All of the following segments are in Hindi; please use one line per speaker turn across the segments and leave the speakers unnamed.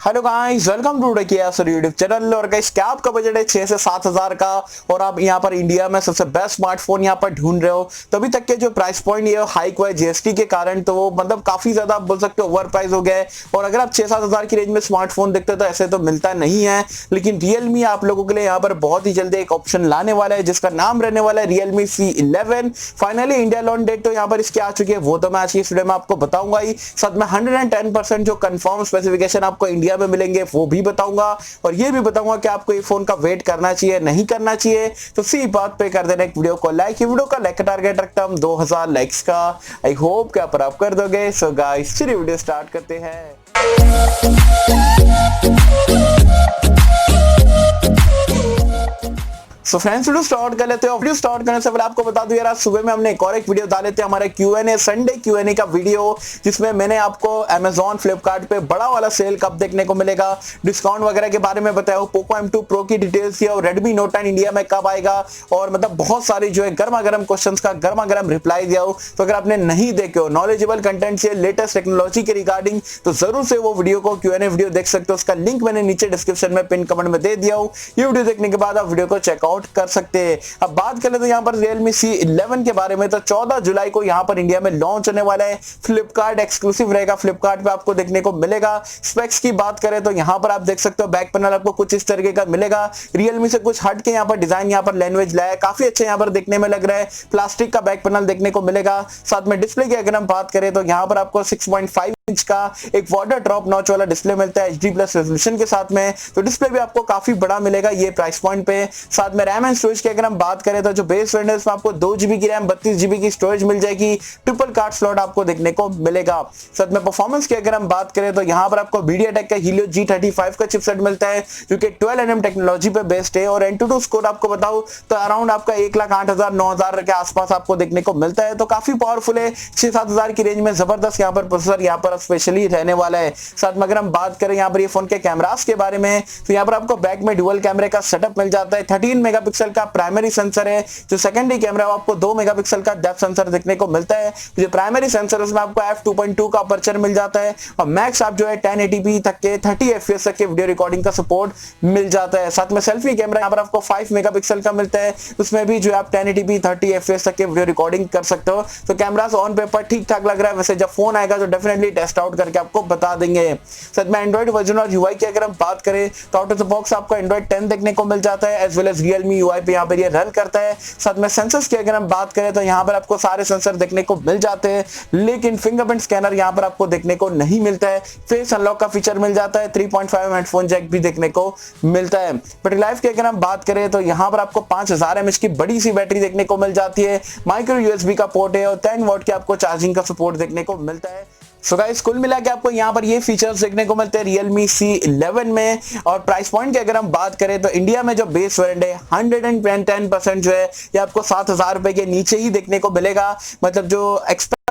Hello guys, welcome to techy Yasir YouTube channel. और गाइस, क्या आपका बजट है 6 से 7 हजार का और आप यहाँ पर इंडिया में सबसे बेस्ट स्मार्टफोन यहाँ पर ढूंढ रहे हो, तभी तक के जो प्राइस पॉइंट ये हाइक हुआ है जीएसटी के कारण, तो वो मतलब काफी ज्यादा आप बोल सकते हो ओवर प्राइस हो गया है। और अगर आप 6-7 हजार की रेंज में स्मार्टफोन देखते हो तो ऐसे तो मिलता नहीं है, लेकिन Realme आप लोगों के लिए यहाँ पर बहुत ही जल्दी एक ऑप्शन लाने वाला है जिसका नाम रहने वाला है Realme C11। Finally India launch date तो यहाँ पर इसकी आ चुकी है, वो तो मैं आज की इस वीडियो में आपको बताऊंगा ही। साथ में 110% जो कंफर्म स्पेसिफिकेशन आपको इंडिया में मिलेंगे वो भी बताऊंगा, और ये भी बताऊंगा कि आपको ये फोन का वेट करना चाहिए नहीं करना चाहिए। तो सी बात पे कर देना एक वीडियो को लाइक। ये वीडियो का लाइक का टारगेट रखता हूं 2000 लाइक्स का। आई होप कि आप कर दोगे। सो गाइस, चलिए वीडियो स्टार्ट करते हैं। सो फ्रेंड्स, वीडियो स्टार्ट कर लेते हो। वीडियो स्टार्ट करने से पहले आपको बता दूं यार, आज सुबह में हमने एक और एक वीडियो डाले थे, हमारे Q&A संडे Q&A का वीडियो, जिसमें मैंने आपको Amazon फ्लिपकार्ट पे बड़ा वाला सेल कब देखने को मिलेगा, डिस्काउंट वगैरह के बारे में बताया, Poco M2 Pro की डिटेल्स दिया और Redmi Note 10 इंडिया में कब आएगा, और मतलब बहुत सारी जो है गर्मा गर्म क्वेश्चन का गर्मा गर्म रिप्लाई दिया हो। तो अगर आपने नहीं देखे हो नॉलेजेबल कंटेंट से लेटेस्ट टेक्नोलॉजी के रिगार्डिंग, तो जरूर से वो वीडियो को Q&A वीडियो देख सकते हो। उसका लिंक मैंने नीचे डिस्क्रिप्शन में पिन कमेंट में दे दिया हूं। ये वीडियो देखने के बाद आप वीडियो को चेकआउट कर सकते हैं। अब बात करें तो यहाँ पर Realme C11 के बारे में, तो 14 जुलाई को यहाँ पर इंडिया में लॉन्च होने वाला है। फ्लिपकार्ट एक्सक्लूसिव रहेगा, फ्लिपकार्ट पे आपको देखने को मिलेगा। स्पेक्स की बात करें तो यहाँ पर आप देख सकते हो बैक पैनल आपको कुछ इस तरीके का मिलेगा। Realme से कुछ हट के यहाँ पर डिजाइन यहाँ पर लैंग्वेज लाया है, काफी अच्छा यहाँ पर देखने में लग रहा है। प्लास्टिक का बैक पैनल देखने को मिलेगा। साथ में डिस्प्ले की अगर हम बात करें तो यहाँ पर आपको 6.5 इंच का एक वाटर ड्रॉप नॉच वाला डिस्प्ले मिलता है HD+ रेजोल्यूशन के साथ में, तो डिस्प्ले भी आपको काफी बड़ा मिलेगा ये प्राइस पॉइंट पे। साथ में रैम एंड स्टोरेज की अगर हम बात करें तो जो बेस वेरिएंट है उसमें आपको 2GB की रैम 32GB की स्टोरेज मिल जाएगी। ट्रिपल कार्ड स्लॉट आपको देखने को मिलेगा। साथ में परफॉर्मेंस की अगर हम बात करें तो यहाँ पर आपको MediaTek का Helio G35 का चिपसेट मिलता है जो कि 12nm टेक्नोलॉजी पे बेस्ड है, और Antutu स्कोर आपको बताऊं तो अराउंड आपका 1,08,000-9,000 के आसपास आपको देखने को मिलता है, तो काफी पावरफुल है। 6-7 हजार की रेंज में जबरदस्त यहाँ पर प्रोसेसर यहाँ पर स्पेशली रहने वाला है। साथ में अगर हम बात करें यहाँ पर ये फोन के कैमरास के बारे में, तो यहाँ पर आपको बैक में डुअल कैमरे का सेटअप मिल जाता है। 13 मेगापिक्सल का प्राइमरी सेंसर है, जो सेकेंडरी कैमरा है आपको 2 मेगापिक्सल का डेप्थ सेंसर देखने को मिलता है। जो प्राइमरी सेंसर उसमें आपको f2.2 का अपर्चर मिल जाता है, और मैक्स आप जो है 1080p तक के 30 fps तक के वीडियो रिकॉर्डिंग का सपोर्ट मिल जाता है। साथ में सेल्फी कैमरा यहाँ पर आपको 5 मेगापिक्सल का मिलता है, उसमें भी जो आप 1080p 30 fps तक के वीडियो रिकॉर्डिंग कर सकते हो। तो कैमरास ऑन पेपर ठीक ठाक लग रहा है, वैसे जब फोन आएगा तो डेफिनेटली टेस्ट आउट करके आपको बता देंगे। साथ में एंड्रॉइड वर्जन और यूआई की अगर हम बात करें तो आउट ऑफ द बॉक्स आपको एंड्रॉइड 10 देखने को मिल जाता है, as well as Realme UI पे यहाँ पर ये रन करता है। साथ में सेंसर्स की अगर हम बात करें तो यहाँ पर आपको सारे सेंसर देखने को मिल जाते हैं, लेकिन फिंगरप्रिंट स्कैनर यहाँ पर आपको देखने को नहीं मिलता है। फेस अनलॉक का फीचर मिल जाता है, 3.5 हेडफोन जैक भी देखने को मिलता है। बैटरी लाइफ की अगर हम बात करें तो यहाँ पर आपको 5000 mAh की बड़ी सी बैटरी देखने को मिल जाती है। माइक्रो USB का पोर्ट है, और 10 वॉट के आपको चार्जिंग का सपोर्ट देखने को मिलता है। सो गाइस, कुल मिला के आपको यहाँ पर ये फीचर्स देखने को मिलते हैं Realme C11 में। और प्राइस पॉइंट की अगर हम बात करें तो इंडिया में जो बेस वेरिएंट है 110% जो है ये आपको 7,000 रुपए के नीचे ही देखने को मिलेगा। मतलब जो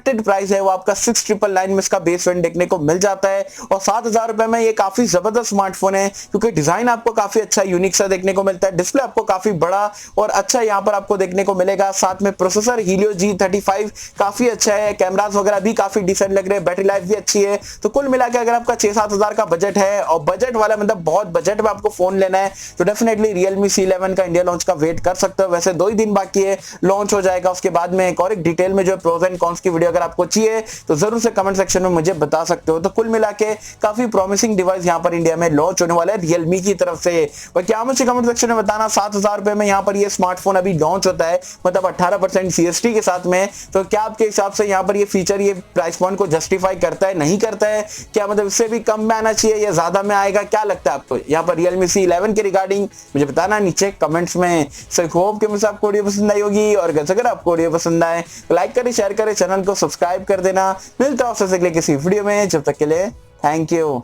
प्राइस है वो आपका 6,999 में इसका बेस वेरिएंट देखने को मिल जाता है, और 7,000 रुपए में ये काफी जबरदस्त स्मार्टफोन है, क्योंकि डिजाइन आपको काफी अच्छा यूनिक सा देखने को मिलता है। डिस्प्ले आपको काफी बड़ा और अच्छा यहाँ पर आपको देखने को मिलेगा। साथ में प्रोसेसर Helio G35 काफी अच्छा है, कैमरास वगैरह भी काफी डिसेंट लग रहे हैं, बैटरी लाइफ भी अच्छी है। तो कुल मिला के अगर आपका 6-7 हजार का बजट है, और बजट वाला मतलब बहुत बजट में आपको फोन लेना है, तो डेफिनेटली Realme C11 का इंडिया लॉन्च का वेट कर सकते हो। वैसे 2 ही दिन बाकी है, लॉन्च हो जाएगा। उसके बाद में एक और एक डिटेल में जो प्रोज एंड कॉन्स की वीडियो अगर आपको चाहिए तो जरूर से कमेंट सेक्शन में मुझे बता सकते हो। तो कुल मिला के काफी प्रॉमिसिंग डिवाइस यहाँ पर इंडिया में लॉन्च होने वाला है Realme की तरफ से। और क्या मुझे कमेंट सेक्शन में बताना, 7,000 रुपए में यहाँ पर ये स्मार्टफोन अभी लॉन्च होता है, मतलब 18% CST के साथ में, तो क्या आपके हिसाब से यहाँ पर ये फीचर ये प्राइस पॉइंट को जस्टिफाई करता है नहीं करता है? क्या मतलब इससे भी कम में आना चाहिए या ज्यादा में आएगा? क्या लगता है आपको यहाँ पर Realme C11 के रिगार्डिंग? मुझे बताना नीचे कमेंट्स में। सो आई होप कि मुझे आपको वीडियो पसंद आई होगी, और अगर आपको वीडियो पसंद आए तो लाइक करें, शेयर करें, चैनल को सब्सक्राइब कर देना। मिलता है आपसे अगले किसी वीडियो में, जब तक के लिए थैंक यू।